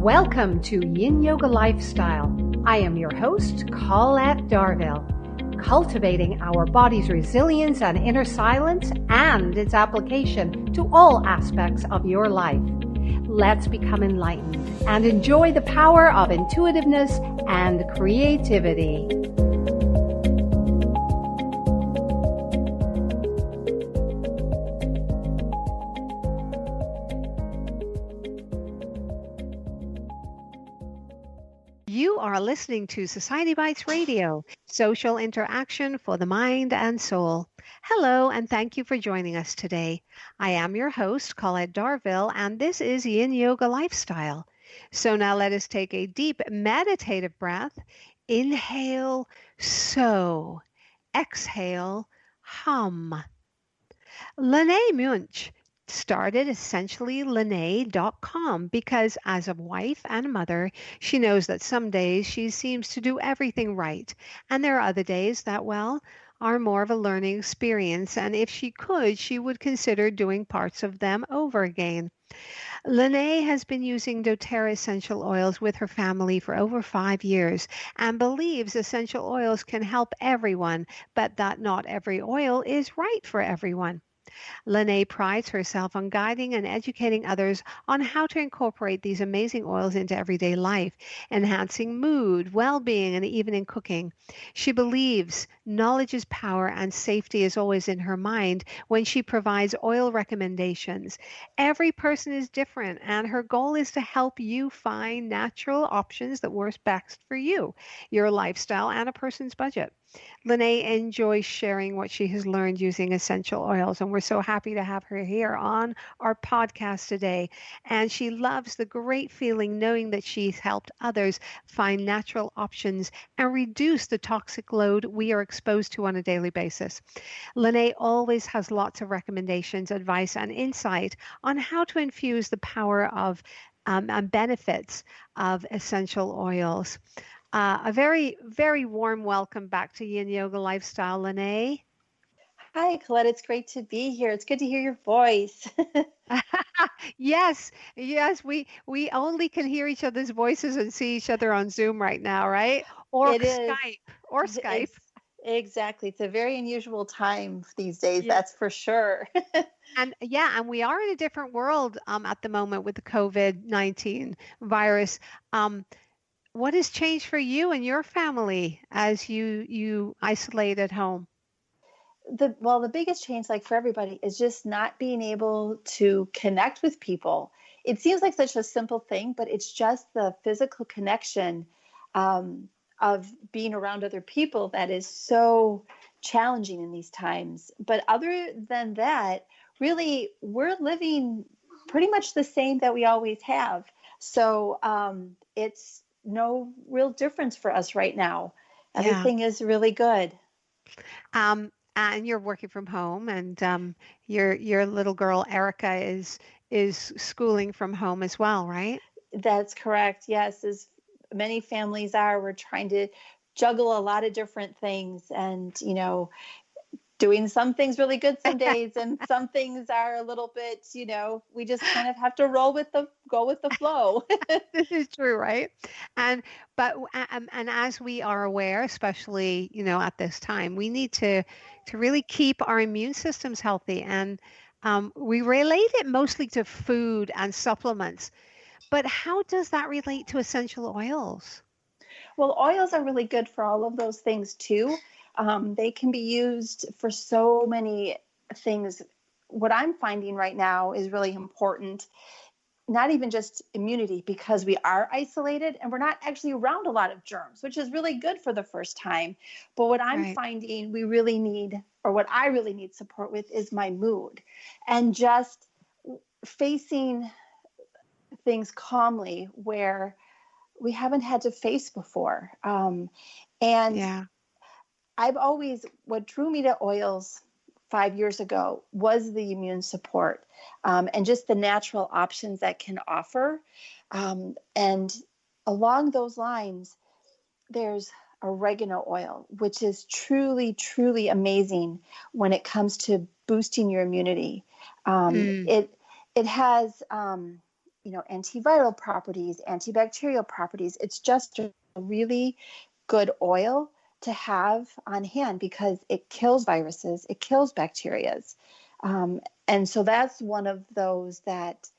Welcome to Yin Yoga Lifestyle. I am your host, Colette Darville. Cultivating our body's resilience and inner silence and its application to all aspects of your life. Let's become enlightened and enjoy the power of intuitiveness and creativity. You are listening to Society Bites Radio, social interaction for the mind and soul. Hello, and thank you for joining us today. I am your host, Colette Darville, and this is Yin Yoga Lifestyle. So now let us take a deep meditative breath. Inhale, so. Exhale, hum. LaNae Muench started essentially LaNae.com because as a wife and mother, she knows that some days she seems to do everything right. And there are other days that, are more of a learning experience. And if she could, she would consider doing parts of them over again. LaNae has been using doTERRA essential oils with her family for over 5 years and believes essential oils can help everyone, but that not every oil is right for everyone. LaNae prides herself on guiding and educating others on how to incorporate these amazing oils into everyday life, enhancing mood, well-being, and even in cooking. She believes knowledge is power and safety is always in her mind when she provides oil recommendations. Every person is different, and her goal is to help you find natural options that work best for you, your lifestyle, and a person's budget. LaNae enjoys sharing what she has learned using essential oils, and we're so happy to have her here on our podcast today. And she loves the great feeling knowing that she's helped others find natural options and reduce the toxic load we are exposed to on a daily basis. LaNae always has lots of recommendations, advice, and insight on how to infuse the power of and benefits of essential oils. A very, very warm welcome back to Yin Yoga Lifestyle, LaNae. Hi, Colette. It's great to be here. It's good to hear your voice. Yes, we only can hear each other's voices and see each other on Zoom right now, right? Or It is. Skype. Exactly. It's a very unusual time these days, Yeah. that's for sure. And we are in a different world at the moment with the COVID-19 virus. What has changed for you and your family as you isolate at home? The biggest change, like for everybody, is just not being able to connect with people. It seems like such a simple thing, but it's just the physical connection of being around other people that is so challenging in these times. But other than that, really, we're living pretty much the same that we always have. So it's no real difference for us right now. Everything is really good. And you're working from home, and your little girl Erica is schooling from home as well, right? That's correct. Yes, as many families are, we're trying to juggle a lot of different things, and doing some things really good some days, and some things are a little bit, we just kind of have to go with the flow. This is true, right? And as we are aware, especially at this time, we need to really keep our immune systems healthy, and we relate it mostly to food and supplements. But how does that relate to essential oils? Well, oils are really good for all of those things too. They can be used for so many things. What I'm finding right now is really important, not even just immunity, because we are isolated and we're not actually around a lot of germs, which is really good for the first time. But what I'm finding we really need, or what I really need support with, is my mood and just facing things calmly where we haven't had to face before. What drew me to oils 5 years ago was the immune support, and just the natural options that can offer. And along those lines, there's oregano oil, which is truly, truly amazing when it comes to boosting your immunity. It has antiviral properties, antibacterial properties. It's just a really good oil to have on hand because it kills viruses, it kills bacterias. And so that's one of those that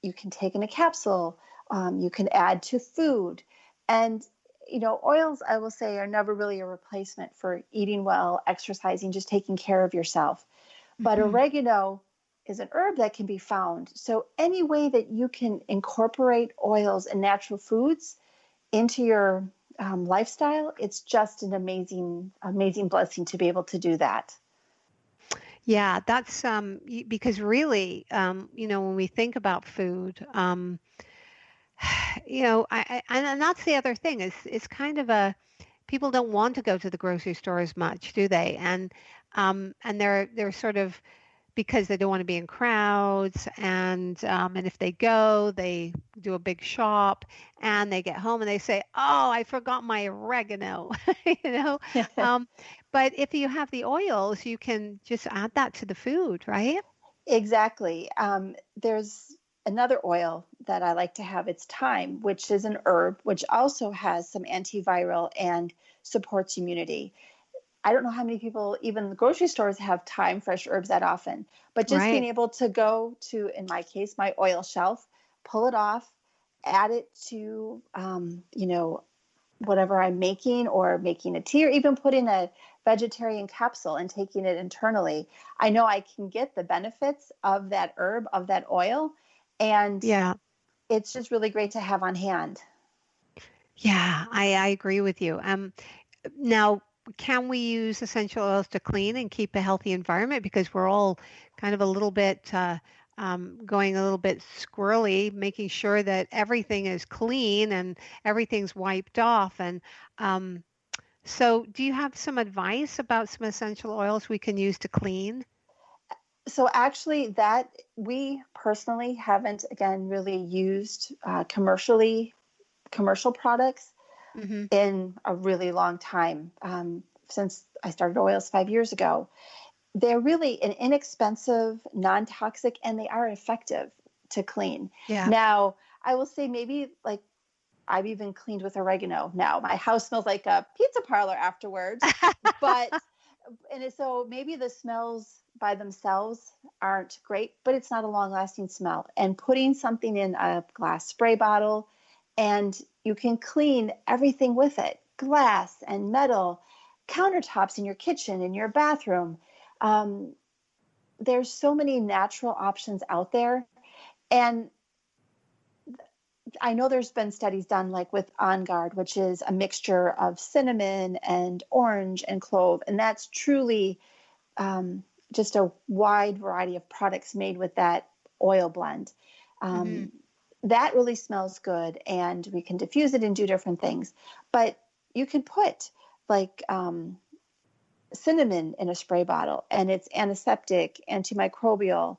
you can take in a capsule, you can add to food. And, oils, I will say, are never really a replacement for eating well, exercising, just taking care of yourself. But Mhm. oregano is an herb that can be found. So any way that you can incorporate oils and natural foods into your lifestyle, it's just an amazing, amazing blessing to be able to do that. Yeah, that's because really, when we think about food, and that's the other thing is it's kind of a people don't want to go to the grocery store as much, do they? And they're sort of because they don't want to be in crowds, and if they go, they do a big shop, and they get home and they say, "Oh, I forgot my oregano," you know. Um, but if you have the oils, you can just add that to the food, right? Exactly. There's another oil that I like to have. It's thyme, which is an herb, which also has some antiviral and supports immunity. I don't know how many people, even the grocery stores, have thyme, fresh herbs that often, but just being Right. able to go to, in my case, my oil shelf, pull it off, add it to, whatever I'm making or making a tea or even putting a vegetarian capsule and taking it internally, I know I can get the benefits of that herb, of that oil. And Yeah. it's just really great to have on hand. Yeah, I agree with you. Now, can we use essential oils to clean and keep a healthy environment? Because we're all kind of a little bit going a little bit squirrely, making sure that everything is clean and everything's wiped off. And so, do you have some advice about some essential oils we can use to clean? So actually that we personally haven't, again, really used commercial products Hmm. in a really long time, since I started oils 5 years ago. They're really an inexpensive, non-toxic, and they are effective to clean. Yeah. Now, I will say maybe like I've even cleaned with oregano. Now, my house smells like a pizza parlor afterwards, but so maybe the smells by themselves aren't great, but it's not a long-lasting smell. And putting something in a glass spray bottle, and you can clean everything with it, glass and metal, countertops in your kitchen, in your bathroom. Um, there's so many natural options out there. And I know there's been studies done like with On Guard, which is a mixture of cinnamon and orange and clove. And that's truly just a wide variety of products made with that oil blend. Hmm. Um, that really smells good, and we can diffuse it and do different things. But you can put like cinnamon in a spray bottle, and it's antiseptic, antimicrobial,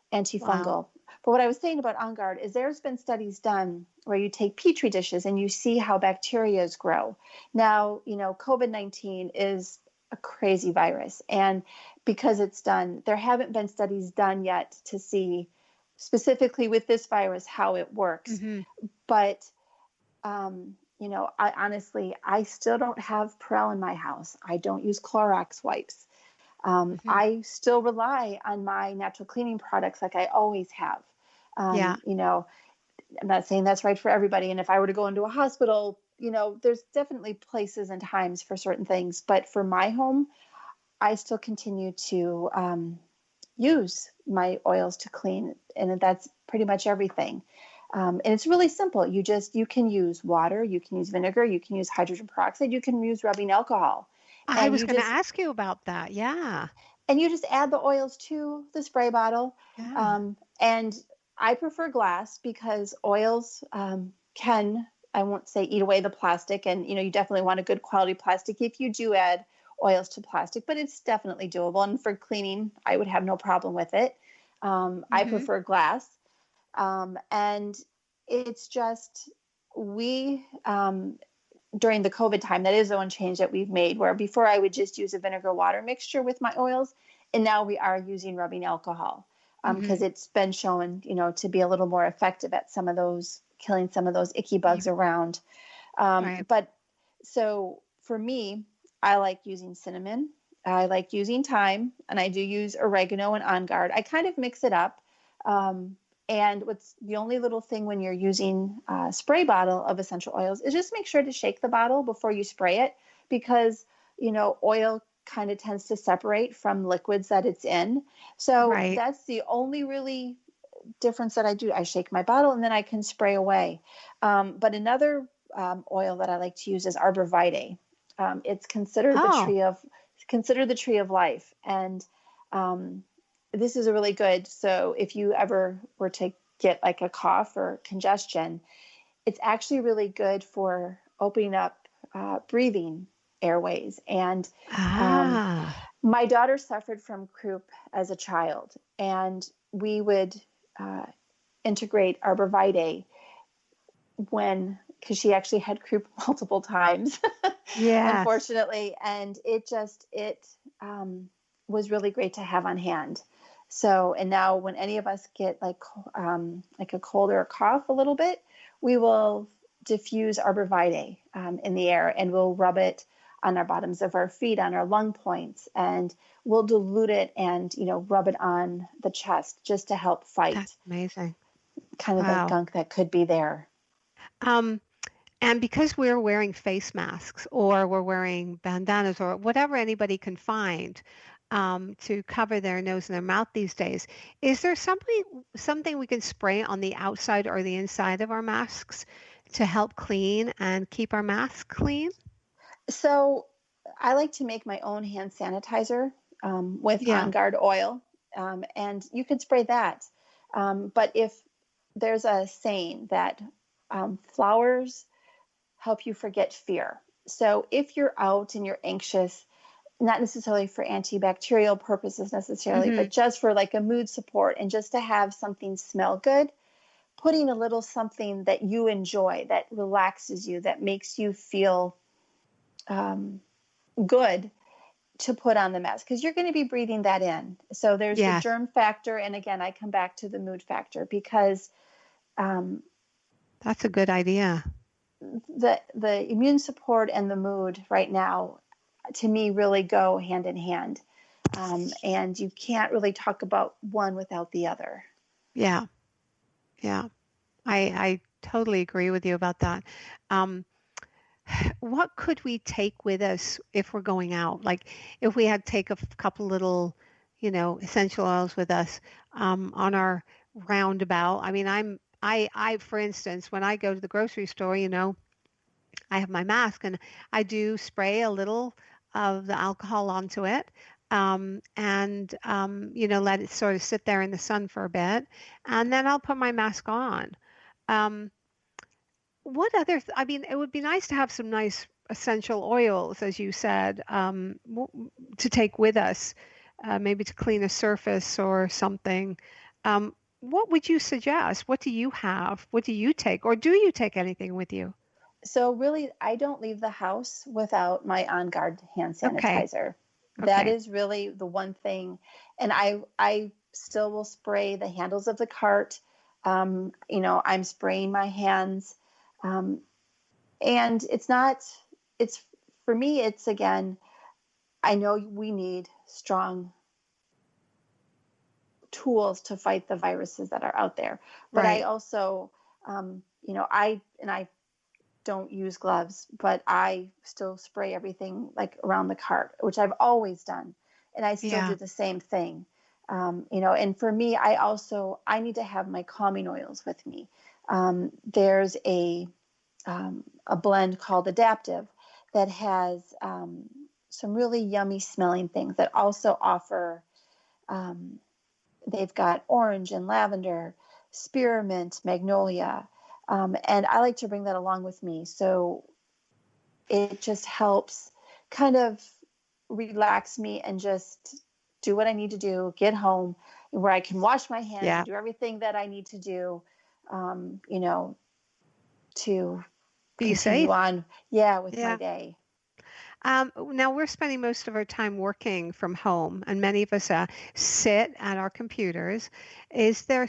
Wow. antifungal. But what I was saying about On Guard is there's been studies done where you take petri dishes and you see how bacteria grow. Now, COVID-19 is a crazy virus. And because it's done, there haven't been studies done yet to see specifically with this virus how it works. Hmm. But I still don't have Perel in my house. I don't use Clorox wipes. Hmm. I still rely on my natural cleaning products like I always have. Yeah. I'm not saying that's right for everybody. And if I were to go into a hospital, there's definitely places and times for certain things. But for my home, I still continue to use my oils to clean, and that's pretty much everything. And it's really simple. You can use water, you can use vinegar, you can use hydrogen peroxide, you can use rubbing alcohol, I and was going to ask you about that. Yeah. you just add the oils to the spray bottle. Yeah. And I prefer glass because oils can, I won't say eat away the plastic, and you definitely want a good quality plastic if you do add oils to plastic, but it's definitely doable. And for cleaning, I would have no problem with it. I Hmm. prefer glass. And it's just, we, during the COVID time, that is the one change that we've made, where before I would just use a vinegar water mixture with my oils, and now we are using rubbing alcohol. because it's been shown, to be a little more effective at some of those, killing some of those icky bugs around. Right. But so for me, I like using cinnamon. I like using thyme, and I do use oregano and On Guard. I kind of mix it up. And what's the only little thing when you're using a spray bottle of essential oils is just make sure to shake the bottle before you spray it, because, oil kind of tends to separate from liquids that it's in. So Right. that's the only really difference that I do. I shake my bottle and then I can spray away. But another oil that I like to use is arborvitae. It's considered Oh, the tree of life, and this is a really good. So if you ever were to get like a cough or congestion, it's actually really good for opening up breathing airways. And um, ah, my daughter suffered from croup as a child, and we would uh, integrate arborvitae because she actually had croup multiple times, yes. unfortunately, and it was really great to have on hand. So, and now when any of us get like a cold or a cough a little bit, we will diffuse arborvitae in the air, and we'll rub it on our bottoms of our feet, on our lung points, and we'll dilute it and rub it on the chest just to help fight That's amazing. kind of the Wow. gunk that could be there. Um, and because we're wearing face masks or we're wearing bandanas or whatever anybody can find to cover their nose and their mouth these days, is there something we can spray on the outside or the inside of our masks to help clean and keep our mask clean? So I like to make my own hand sanitizer with On Yeah. Guard oil, and you could spray that. But if there's a saying that flowers help you forget fear. So if you're out and you're anxious, not necessarily for antibacterial purposes necessarily, Hmm. but just for like a mood support and just to have something smell good, putting a little something that you enjoy, that relaxes you, that makes you feel um, good to put on the mask, because you're going to be breathing that in. So there's the Yes, germ factor. And again, I come back to the mood factor, because um, that's a good idea. the immune support and the mood right now, to me, really go hand in hand. And you can't really talk about one without the other. Yeah, yeah. I totally agree with you about that. Um, what could we take with us if we're going out? Like if we had to take a couple little, essential oils with us on our roundabout. I mean, for instance, when I go to the grocery store, I have my mask and I do spray a little of the alcohol onto it. Let it sort of sit there in the sun for a bit, and then I'll put my mask on. Um, what other, I mean, it would be nice to have some nice essential oils, as you said, to take with us, maybe to clean a surface or something. What would you suggest? What do you have? What do you take? Or do you take anything with you? So really, I don't leave the house without my On Guard hand Okay. sanitizer. That Okay. is really the one thing. And I still will spray the handles of the cart. I'm spraying my hands. Um, and it's for me, it's again, I know we need strong tools to fight the viruses that are out there. But I Right. also, I don't use gloves, but I still spray everything like around the cart, which I've always done. And I still do Yeah. the same thing. And for me, I need to have my calming oils with me. There's a blend called Adaptive that has some really yummy smelling things that also offer, um, they've got orange and lavender, spearmint, magnolia. And I like to bring that along with me. So it just helps kind of relax me and just do what I need to do, get home where I can wash my hands and Yeah. do everything that I need to do, um, you know, to Be continue safe. on, yeah, with my Yeah. day. Now we're spending most of our time working from home, and many of us sit at our computers. Is there